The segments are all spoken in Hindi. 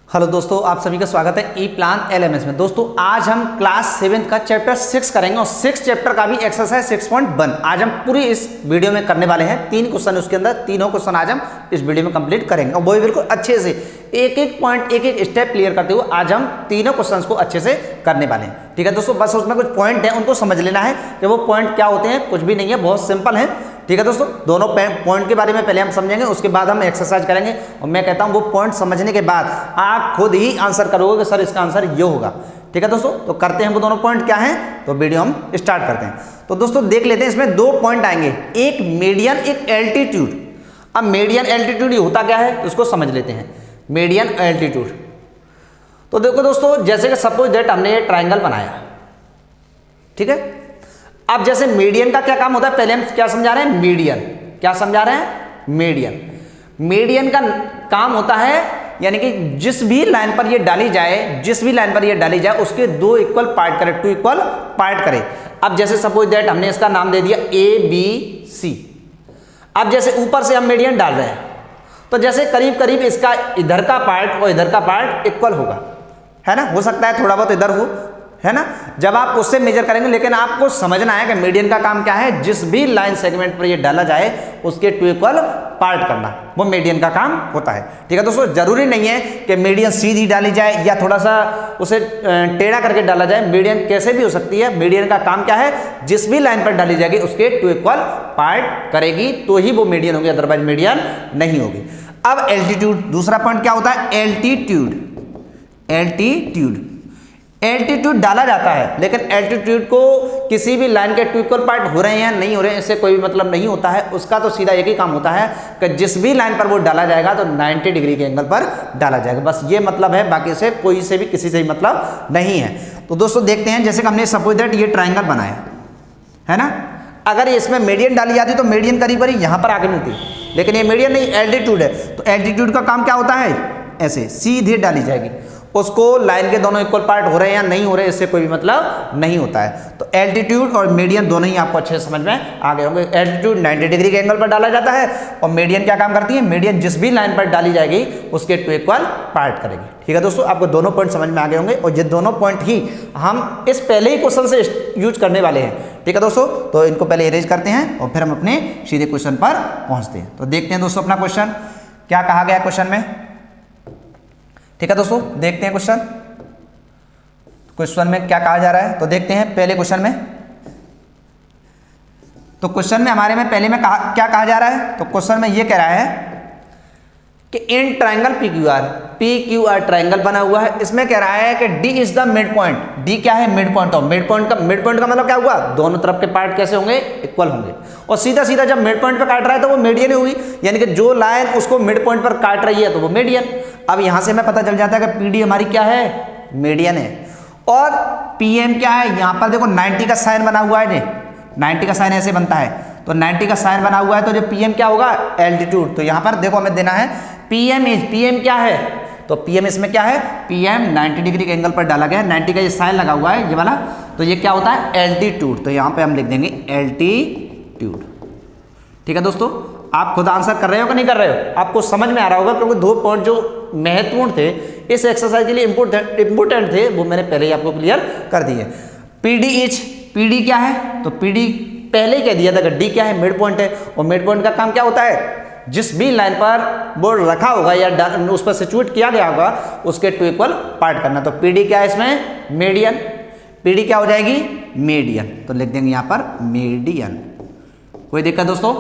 हेलो दोस्तों, आप सभी का स्वागत है ई प्लान एलएमएस में। दोस्तों आज हम क्लास 7 का चैप्टर 6 करेंगे और 6 चैप्टर का भी एक्सरसाइज 6.1 आज हम पूरी इस वीडियो में करने वाले हैं। 3 क्वेश्चन उसके अंदर, तीनों क्वेश्चन आज हम इस वीडियो में कंप्लीट करेंगे और वो भी बिल्कुल अच्छे से एक एक पॉइंट एक एक स्टेप क्लियर करते हुए आज हम तीनों क्वेश्चंस को अच्छे से करने वाले हैं। ठीक है दोस्तों, बस उसमें कुछ पॉइंट है उनको समझ लेना है कि वो पॉइंट क्या होते हैं। कुछ भी नहीं है, बहुत सिंपल है। ठीक है दोस्तों, दोनों पॉइंट के बारे में पहले हम समझेंगे, उसके बाद हम एक्सरसाइज करेंगे और मैं कहता हूं वो पॉइंट समझने के बाद आप खुद ही आंसर करोगे कि सर इसका आंसर ये होगा। ठीक है दोस्तों, तो करते हैं वो दोनों पॉइंट क्या हैं, तो वीडियो हम स्टार्ट करते हैं। तो दोस्तों देख लेते हैं, इसमें 2 पॉइंट आएंगे, एक मीडियन एक एल्टीट्यूड। अब मीडियन एल्टीट्यूड होता क्या है उसको समझ लेते हैं। मीडियन एल्टीट्यूड, तो देखो दोस्तों, जैसे कि सपोज दैट हमने ये ट्राइंगल बनाया, ठीक है। अब जैसे मीडियन का क्या काम होता है, पहले हम क्या समझा रहे हैं, मीडियन। क्या समझा रहे हैं, मीडियन। मीडियन का काम होता है यानी कि जिस भी लाइन पर ये डाली जाए, उसके 2 इक्वल पार्ट करे, 2 इक्वल पार्ट करे। अब जैसे सपोज दैट हमने इसका नाम दे दिया ABC। अब जैसे ऊपर से हम मीडियन डाल रहे हैं, तो जैसे करीब करीब इसका इधर का पार्ट और इधर का पार्ट इक्वल होगा, है ना। हो सकता है थोड़ा बहुत इधर हो, है ना, जब आप उससे मेजर करेंगे। लेकिन आपको समझना है कि मीडियन का काम क्या है, जिस भी लाइन सेगमेंट पर ये डाला जाए उसके 2 इक्वल पार्ट करना, वो मीडियन का काम होता है। ठीक है दोस्तों, जरूरी नहीं है कि मीडियन सीधी डाली जाए या थोड़ा सा उसे टेढ़ा करके डाला जाए, मीडियन कैसे भी हो सकती है। मीडियन का काम क्या है, जिस भी लाइन पर डाली जाएगी उसके 2 इक्वल पार्ट करेगी तो ही वो मीडियन होगी, अदरवाइज मीडियन नहीं होगी। अब एल्टीट्यूड, दूसरा पॉइंट क्या होता है, एल्टीट्यूड डाला जाता है, लेकिन एल्टीट्यूड को किसी भी लाइन के 2 इक्वल पार्ट हो रहे हैं या नहीं हो रहे हैं इससे कोई भी मतलब नहीं होता है। उसका तो सीधा एक ही काम होता है कि जिस भी लाइन पर वो डाला जाएगा तो 90 डिग्री के एंगल पर डाला जाएगा, बस ये मतलब है, बाकी से कोई से भी किसी से भी मतलब नहीं है। तो दोस्तों देखते हैं, जैसे कि हमने सपोज दैट ये ट्राइंगल बनाया है ना, अगर इसमें मीडियन डाली जाती तो मीडियन करीब करीब यहाँ पर आके मिलती, लेकिन ये मीडियन नहीं, एल्टीट्यूड है। तो एल्टीट्यूड का काम क्या होता है, ऐसे सीधे डाली जाएगी, उसको लाइन के दोनों इक्वल पार्ट हो रहे हैं या नहीं हो रहे इससे कोई भी मतलब नहीं होता है। तो एल्टीट्यूड और मीडियन दोनों ही आपको अच्छे से समझ में आ गए होंगे। एल्टीट्यूड 90 डिग्री के एंगल पर डाला जाता है और मीडियन क्या काम करती है, मीडियन जिस भी लाइन पर डाली जाएगी उसके 2 इक्वल पार्ट करेगी। ठीक है दोस्तों, आपको दोनों पॉइंट समझ में आ गए होंगे और ये दोनों पॉइंट ही हम इस पहले ही क्वेश्चन से यूज करने वाले हैं। ठीक है दोस्तों, तो इनको पहले इरेज करते हैं और फिर हम अपने सीधे क्वेश्चन पर पहुंचते हैं। तो देखते हैं दोस्तों अपना क्वेश्चन क्या कहा गया क्वेश्चन में। ठीक है दोस्तों, देखते हैं क्वेश्चन में क्या कहा जा रहा है। तो देखते हैं पहले क्वेश्चन में, तो क्वेश्चन में हमारे में पहले में क्या कहा जा रहा है, तो क्वेश्चन में ये कह रहा है कि इन ट्राइंगल PQR ट्राइंगल बना हुआ है, इसमें कह रहा है कि D is the mid point. D क्या है, मिड पॉइंट। और मिड पॉइंट का मतलब क्या हुआ, दोनों तरफ के पार्ट कैसे होंगे, इक्वल होंगे। और सीधा सीधा जब मिड पॉइंट पर काट रहा है तो वो मीडियन होगी, यानी कि जो लाइन उसको मिड पॉइंट पर काट रही है तो वो मीडियन। अब यहां से हमें पता चल जाता है कि PD हमारी क्या है, मीडियन है। और PM क्या है, यहां पर देखो 90 का साइन बना हुआ है, 90 का साइन ऐसे बनता है, तो 90 का साइन बना हुआ है, तो जो PM क्या होगा, एल्टीट्यूड। तो यहां पर देखो हमें देना है PM क्या है, तो PM इसमें क्या है, PM 90 डिग्री के एंगल पर डाला गया है, 90 का ये साइन लगा हुआ है ये वाला, तो ये क्या होता है, एल्टीट्यूड। तो यहां पे हम लिख देंगे एल्टीट्यूड। ठीक है दोस्तों, आप खुद आंसर कर रहे हो कि नहीं कर रहे हो, आपको समझ में आ रहा होगा, क्योंकि 2 पॉइंट जो महत्वपूर्ण थे इस एक्सरसाइज के लिए इंपोर्टेंट थे वो मैंने पहले ही आपको क्लियर कर दिए। PD क्या है, तो PD पहले ही कह दिया था कि D क्या है, मिड पॉइंट है। और मिड पॉइंट का काम क्या होता है, जिस भी लाइन पर बोर्ड रखा होगा या उस पर सिचुएट किया गया होगा उसके 2 इक्वल पार्ट करना। तो PD क्या है इसमें, मीडियन। PD क्या हो जाएगी, मीडियन। तो लिख देंगे यहाँ पर मीडियन। कोई दिक्कत दोस्तों,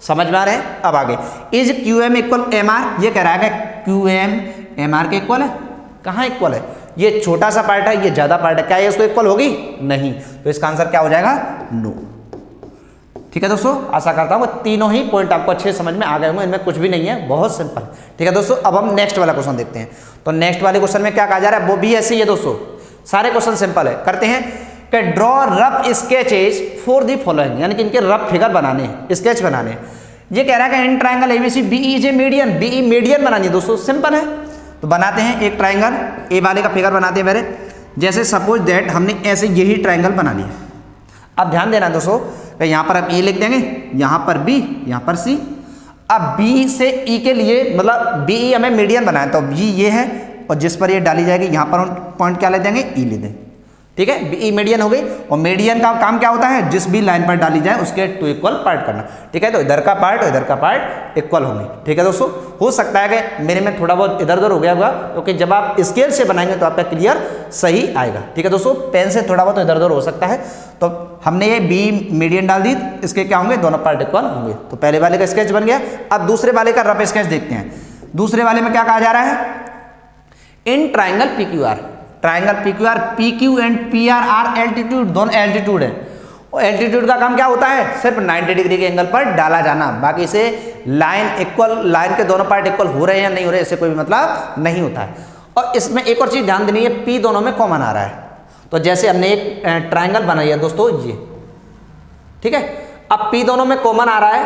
समझ में आ रहे हैं। अब आगे, इज QM इक्वल MR, ये कह रहा है कि QM MR के इक्वल है। कहाँ इक्वल है, ये छोटा सा पार्ट है ये ज्यादा पार्ट है, क्या ये उसको इक्वल होगी, नहीं। तो इसका आंसर क्या हो जाएगा, नो। ठीक है दोस्तों, आशा करता हूँ तीनों ही पॉइंट आपको अच्छे समझ में आ गए होंगे, इनमें कुछ भी नहीं है, बहुत सिंपल। ठीक है दोस्तों, अब हम नेक्स्ट वाला क्वेश्चन देखते हैं। तो नेक्स्ट वाले क्वेश्चन में क्या कहा जा रहा है, वो भी ऐसे ही है दोस्तों, सारे क्वेश्चन सिंपल है। करते हैं कि draw rough sketches for the following, यानी कि इनके रफ फिगर बनाने हैं, स्केच बनाने हैं। ये कह रहा है कि in triangle ABC BE is a median, BE median बनानी है दोस्तों, सिंपल है। तो बनाते हैं एक ट्राइंगल, ए वाले का फिगर बनाते हैं पहले। जैसे सपोज दैट हमने ऐसे यही ट्राइंगल बना लिया। अब ध्यान देना दोस्तों कि यहाँ पर हम ए लिख देंगे, यहाँ पर B, यहाँ पर C। अब B से E के लिए मतलब BE हमें मीडियन बनाए, तो B ये है और जिस पर ये डाली जाएगी यहाँ पर हम पॉइंट क्या ले देंगे, ई ले देंगे। ठीक है, ई मीडियन हो गई। और मीडियन का काम क्या होता है, जिस भी लाइन पर डाली जाए उसके टू इक्वल पार्ट करना। ठीक है, तो इधर का पार्ट और इधर का पार्ट इक्वल होंगे। ठीक है दोस्तों, हो सकता है कि मेरे में थोड़ा बहुत इधर उधर हो गया होगा, क्योंकि जब आप स्केल से बनाएंगे तो आपका क्लियर सही आएगा। ठीक है दोस्तों, पेन से थोड़ा बहुत इधर उधर हो सकता है। तो हमने ये बी मीडियन डाल दी, इसके क्या होंगे, दोनों पार्ट इक्वल होंगे। तो पहले वाले का स्केच बन गया। अब दूसरे वाले का रफ स्केच देखते हैं। दूसरे वाले में क्या कहा जा रहा है, in triangle P Q R, triangle P Q R, P Q and P R R altitude, दोनों एल्टीट्यूड है। और एल्टीट्यूड का काम क्या होता है, सिर्फ 90 डिग्री के एंगल पर डाला जाना। बाकी से लाइन इक्वल, लाइन के दोनों पार्ट इक्वल हो रहे हैं या नहीं हो रहे, इससे कोई भी मतलब नहीं होता है। और इसमें एक और चीज ध्यान देनी है, पी दोनों में कॉमन आ रहा है। तो जैसे हमने एक ट्राइंगल बनाई है दोस्तों ये, ठीक है, अब पी दोनों में कॉमन आ रहा है,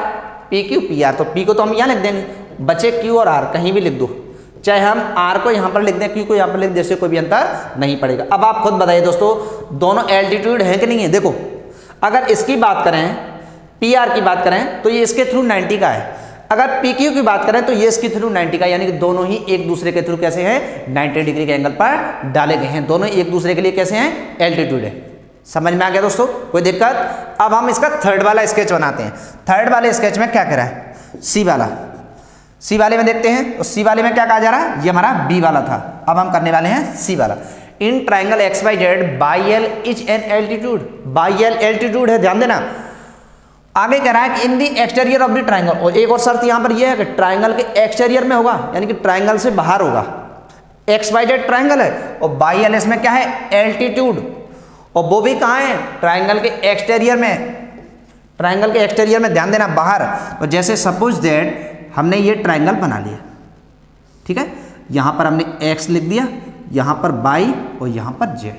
पी क्यू पी आर। तो पी को तो हम यहाँ लिख देंगे, बचे क्यू और आर, कहीं भी लिख दो, चाहे हम आर को यहाँ पर लिख दें, क्यू को यहाँ पर लिख दें, जैसे कोई भी अंतर नहीं पड़ेगा। अब आप खुद बताइए दोस्तों, दोनों एल्टीट्यूड है कि नहीं है। देखो, अगर इसकी बात करें, पी आर की बात करें तो ये इसके थ्रू 90 का है। अगर पी क्यू की बात करें तो ये इसके थ्रू 90 का, यानी कि दोनों ही एक दूसरे के थ्रू कैसे हैं, 90 डिग्री के एंगल पर डाले गए हैं। दोनों एक दूसरे के लिए कैसे हैं, एल्टीट्यूड है। समझ में आ गया दोस्तों, कोई दिक्कत। अब हम इसका थर्ड वाला स्केच बनाते हैं। थर्ड वाले स्केच में क्या करा है, सी वाला, सी वाले में देखते हैं। तो सी वाले में क्या कहा जा रहा है, ये हमारा बी वाला था, अब हम करने वाले हैं सी वाला। In triangle X Y Z by L is an altitude, by L altitude है, ध्यान देना। आगे कह रहा है कि in the exterior of the triangle, और एक और शर्त यहां पर यह है कि ट्राइंगल के एक्सटीरियर में होगा, यानी कि ट्राइंगल से बाहर होगा। एक्स वाई जेड ट्राइंगल है और बाई एल इसमें क्या है, एल्टीट्यूड, और वो भी कहाँ है, ट्राइंगल के एक्सटीरियर में, ट्राइंगल के एक्सटीरियर में, ध्यान देना, बाहर। तो जैसे सपोज दैट हमने ये ट्राइंगल बना लिया, ठीक है, यहां पर हमने x लिख दिया, यहां पर y और यहां पर z।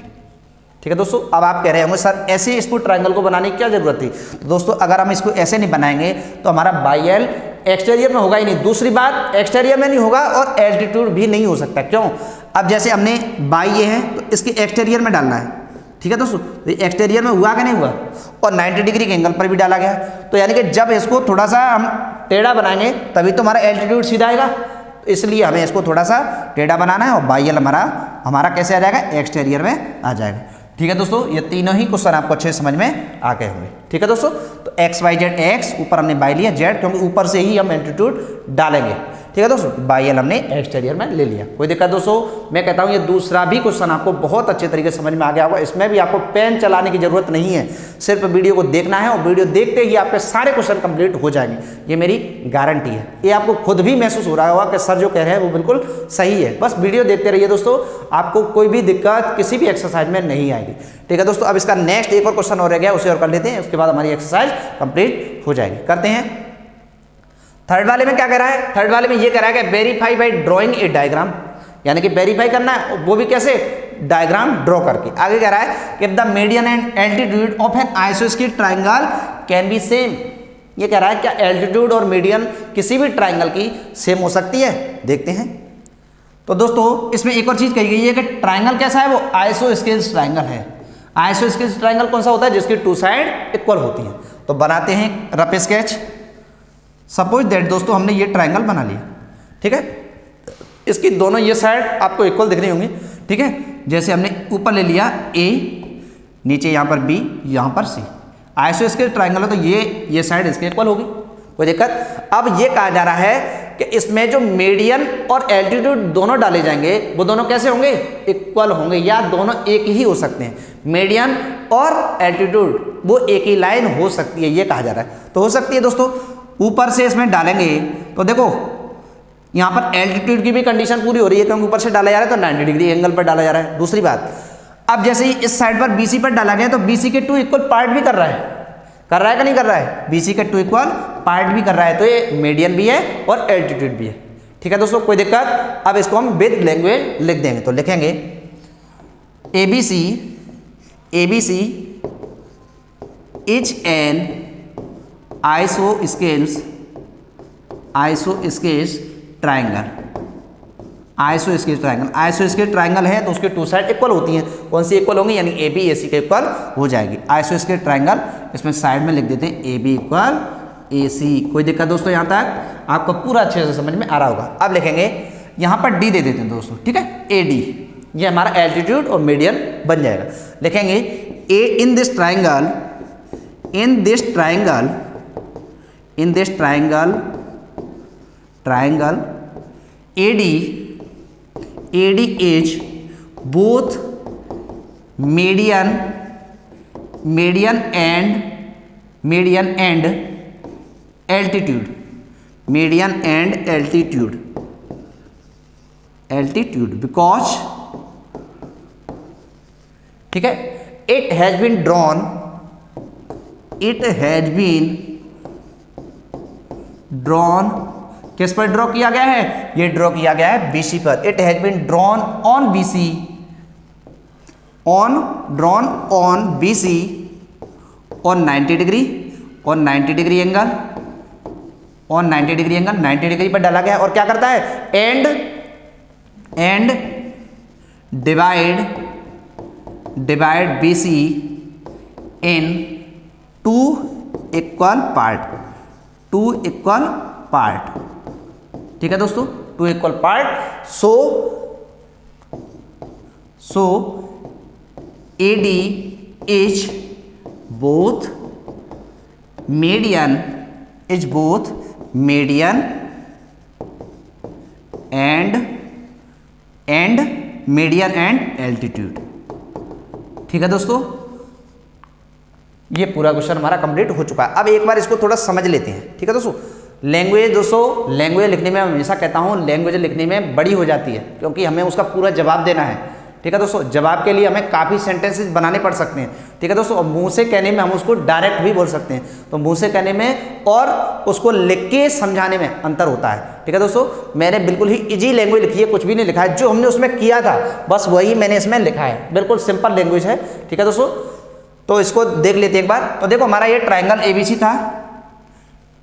ठीक है दोस्तों, अब आप कह रहे होंगे सर ऐसे इसको ट्राइंगल को बनाने की क्या जरूरत थी। तो दोस्तों अगर हम इसको ऐसे नहीं बनाएंगे तो हमारा बाई एल एक्सटीरियर में होगा ही नहीं। दूसरी बात, एक्सटीरियर में नहीं होगा और एल्टीट्यूड भी नहीं हो सकता। क्यों, अब जैसे हमने बाई ये है तो इसके एक्सटीरियर में डालना है। ठीक है दोस्तों, तो एक्सटीरियर में हुआ कि नहीं हुआ, और 90 डिग्री के एंगल पर भी डाला गया। तो यानी कि जब इसको थोड़ा सा हम टेढ़ा बनाएंगे तभी तो हमारा एल्टीट्यूड सीधा आएगा। तो इसलिए हमें इसको थोड़ा सा टेढ़ा बनाना है, और बाई एल हमारा कैसे आ जाएगा, एक्सटीरियर में आ जाएगा। ठीक है दोस्तों, ये तीनों ही क्वेश्चन आपको अच्छे समझ में आ गए होंगे। ठीक है दोस्तों, तो एक्स वाई जेड, एक्स ऊपर हमने बाई लिया, जेड क्योंकि ऊपर से ही हम एल्टीट्यूड डालेंगे। ठीक है दोस्तों, बाई एल हमने एक्सटीरियर में ले लिया। कोई दिक्कत दोस्तों, मैं कहता हूँ ये दूसरा भी क्वेश्चन आपको बहुत अच्छे तरीके से समझ में आ गया होगा। इसमें भी आपको पेन चलाने की जरूरत नहीं है, सिर्फ वीडियो को देखना है, और वीडियो देखते ही आपके सारे क्वेश्चन कंप्लीट हो जाएंगे, ये मेरी गारंटी है। ये आपको खुद भी महसूस हो रहा होगा कि सर जो कह रहे हैं वो बिल्कुल सही है। बस वीडियो देखते रहिए दोस्तों, आपको कोई भी दिक्कत किसी भी एक्सरसाइज में नहीं आएगी। ठीक है दोस्तों, अब इसका नेक्स्ट एक और क्वेश्चन और रह गया, उसे और कर लेते हैं, उसके बाद हमारी एक्सरसाइज कंप्लीट हो जाएगी। करते हैं। थर्ड वाले में क्या कह रहा है, थर्ड वाले में ये कह रहा है कि verify by drawing a diagram, यानी कि वेरीफाई करना है, वो भी कैसे, डायग्राम ड्रॉ करके। आगे कह रहा है कि the median and altitude of an आइसोस्केल ट्राइंगल कैन बी सेम। ये कह रहा है क्या एल्टीट्यूड और मीडियन किसी भी ट्राइंगल की सेम हो सकती है, देखते हैं। तो दोस्तों इसमें एक और चीज कही गई है कि ट्राइंगल कैसा है, वो आइसोस्केल ट्राइंगल है। आइसोस्केल ट्राइंगल कौन सा होता है, जिसकी टू साइड इक्वल होती हैं। तो बनाते हैं रफ स्केच। सपोज दैट दोस्तों हमने ये ट्राइंगल बना लिया, ठीक है, इसकी दोनों ये साइड आपको इक्वल दिख रही होंगी। ठीक है, जैसे हमने ऊपर ले लिया ए, नीचे यहाँ पर बी, यहाँ पर सी। आइसोस्केल ट्राइंगल है तो ये साइड इसके इक्वल होगी, कोई दिक्कत। अब ये कहा जा रहा है कि इसमें जो मीडियन और एल्टीट्यूड दोनों डाले जाएंगे वो दोनों कैसे होंगे, इक्वल होंगे, या दोनों एक ही हो सकते हैं। मीडियन और एल्टीट्यूड वो एक ही लाइन हो सकती है, ये कहा जा रहा है। तो हो सकती है दोस्तों, ऊपर से इसमें डालेंगे तो देखो यहाँ पर एल्टीट्यूड की भी कंडीशन पूरी हो रही है, क्योंकि ऊपर से डाला जा रहा है तो 90 डिग्री एंगल पर डाला जा रहा है। दूसरी बात, अब जैसे ही इस साइड पर बीसी पर डाला गया तो बीसी के टू इक्वल पार्ट भी कर रहा है कि नहीं कर रहा है, बीसी के टू इक्वल पार्ट भी कर रहा है। तो ये मीडियन भी है और एल्टीट्यूड भी है। ठीक है दोस्तों, कोई दिक्कत। अब इसको हम विद लैंग्वेज लिख देंगे, तो लिखेंगे ABC इज एन आइसोस्केल ट्राइंगल। आइसोस्केल ट्राइंगल है तो उसके टू साइड इक्वल होती हैं। कौन सी इक्वल होंगी, यानी ए बी ए सी के इक्वल हो जाएगी। आइसोस्केल ट्राइंगल, इसमें साइड में लिख देते हैं ए बी इक्वल ए सी। कोई दिक्कत दोस्तों, यहाँ तक आपको पूरा अच्छे से समझ में आ रहा होगा। अब लिखेंगे यहाँ पर डी दे देते हैं दोस्तों, ठीक है, ए डी, ये हमारा एल्टीट्यूड और मीडियन बन जाएगा। लिखेंगे A in this triangle, in this triangle, in this triangle, triangle AD, AD is both median, median and altitude, median and altitude, altitude because, ठीक है, it has been drawn, it has been drawn, किस पर ड्रॉ किया गया है, ये ड्रॉ किया गया है BC पर। It has been drawn on BC, on drawn on BC on 90 degree, on 90 degree angle, on 90 degree angle, 90 degree पर डाला गया। और क्या करता है, and divide BC in 2 equal part, 2 equal part, ठीक है दोस्तों, 2 equal part. So AD is both median, is both median and median and altitude, ठीक है दोस्तों। ये पूरा क्वेश्चन हमारा कंप्लीट हो चुका है। अब एक बार इसको थोड़ा समझ लेते हैं, ठीक है दोस्तों। लैंग्वेज दोस्तों, लैंग्वेज लिखने में हमेशा कहता हूँ लैंग्वेज लिखने में बड़ी हो जाती है, क्योंकि हमें उसका पूरा जवाब देना है, ठीक है दोस्तों। जवाब के लिए हमें काफ़ी सेंटेंसेस बनाने पड़ सकते हैं, ठीक है दोस्तों। और मुंह से कहने में हम उसको डायरेक्ट भी बोल सकते हैं, तो मुंह से कहने में और उसको लिख के समझाने में अंतर होता है, ठीक है दोस्तों। मैंने बिल्कुल ही इजी लैंग्वेज लिखी है, कुछ भी नहीं लिखा है, जो हमने उसमें किया था बस वही मैंने इसमें लिखा है, बिल्कुल सिंपल लैंग्वेज है, ठीक है दोस्तों। तो इसको देख लेते हैं एक बार। तो देखो हमारा ये ट्राइंगल ABC था,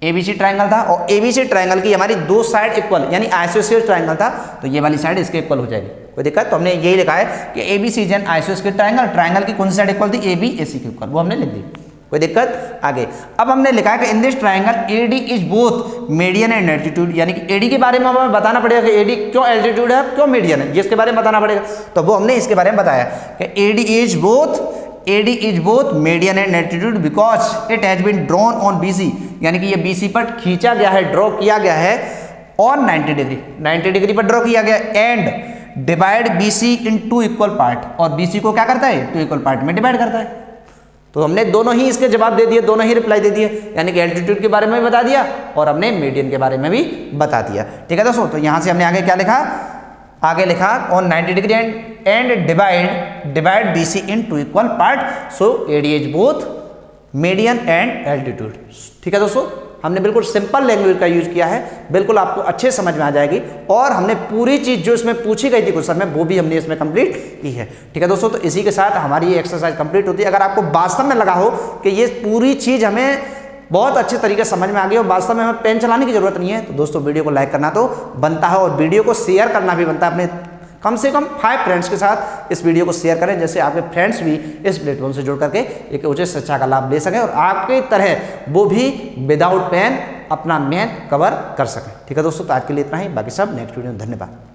ABC ट्राइंगल था, और ABC ट्राइंगल की हमारी 2 साइड इक्वल यानी आइसोस्केल ट्राइंगल था, तो ये वाली साइड इसके इक्वल हो जाएगी, कोई दिक्कत। तो हमने यही लिखा है कि ABC इज एन आइसोस्केल ट्राइंगल, ट्राइंगल की कौन सी साइड इक्वल थी, AB AC के इक्वल, वो हमने लिख दी, कोई दिक्कत। आगे अब हमने लिखा है कि इन this triangle AD is both median and altitude, यानी कि AD के बारे में हमें बताना पड़ेगा कि AD क्यों एल्टीट्यूड है, क्यों मीडियन है, जिसके बारे में बताना पड़ेगा। तो वो हमने इसके बारे में बताया कि AD is both median and altitude because it has been drawn on BC, यानी कि ये BC पर खींचा गया है, ड्रॉ किया गया है ऑन 90 डिग्री, 90 डिग्री पर ड्रॉ किया गया, and divide BC in 2 equal part, और BC को क्या करता है, 2 इक्वल पार्ट में डिवाइड करता है। तो हमने दोनों ही इसके जवाब दे दिए, दोनों ही रिप्लाई दे दिए, यानी कि एल्टीट्यूड के बारे में भी बता दिया और हमने मीडियन के बारे में भी बता दिया, ठीक है दोस्तों। तो यहाँ से हमने आगे क्या लिखा, आगे लिखा on 90 degree and divide BC in 2 equal part, so AD is both median and altitude, ठीक है दोस्तों। हमने बिल्कुल सिंपल लैंग्वेज का यूज किया है, बिल्कुल आपको अच्छे समझ में आ जाएगी, और हमने पूरी चीज जो इसमें पूछी गई थी क्वेश्चन में वो भी हमने इसमें कंप्लीट की है, ठीक है दोस्तों। तो इसी के साथ हमारी ये एक्सरसाइज कंप्लीट होती है। अगर आपको वास्तव में लगा हो कि ये पूरी चीज हमें बहुत अच्छे तरीके से समझ में आ गई और वास्तव में हमें पेन चलाने की जरूरत नहीं है, तो दोस्तों वीडियो को लाइक करना तो बनता है, और वीडियो को शेयर करना भी बनता है। अपने कम से कम 5 फ्रेंड्स के साथ इस वीडियो को शेयर करें, जैसे आपके फ्रेंड्स भी इस प्लेटफॉर्म से जुड़ करके एक उचित शिक्षा का लाभ ले सकें, और आपकी तरह वो भी विदाउट पेन अपना मैथ कवर कर सकें, ठीक है दोस्तों। तो आज के लिए इतना ही, बाकी सब नेक्स्ट वीडियो में। धन्यवाद।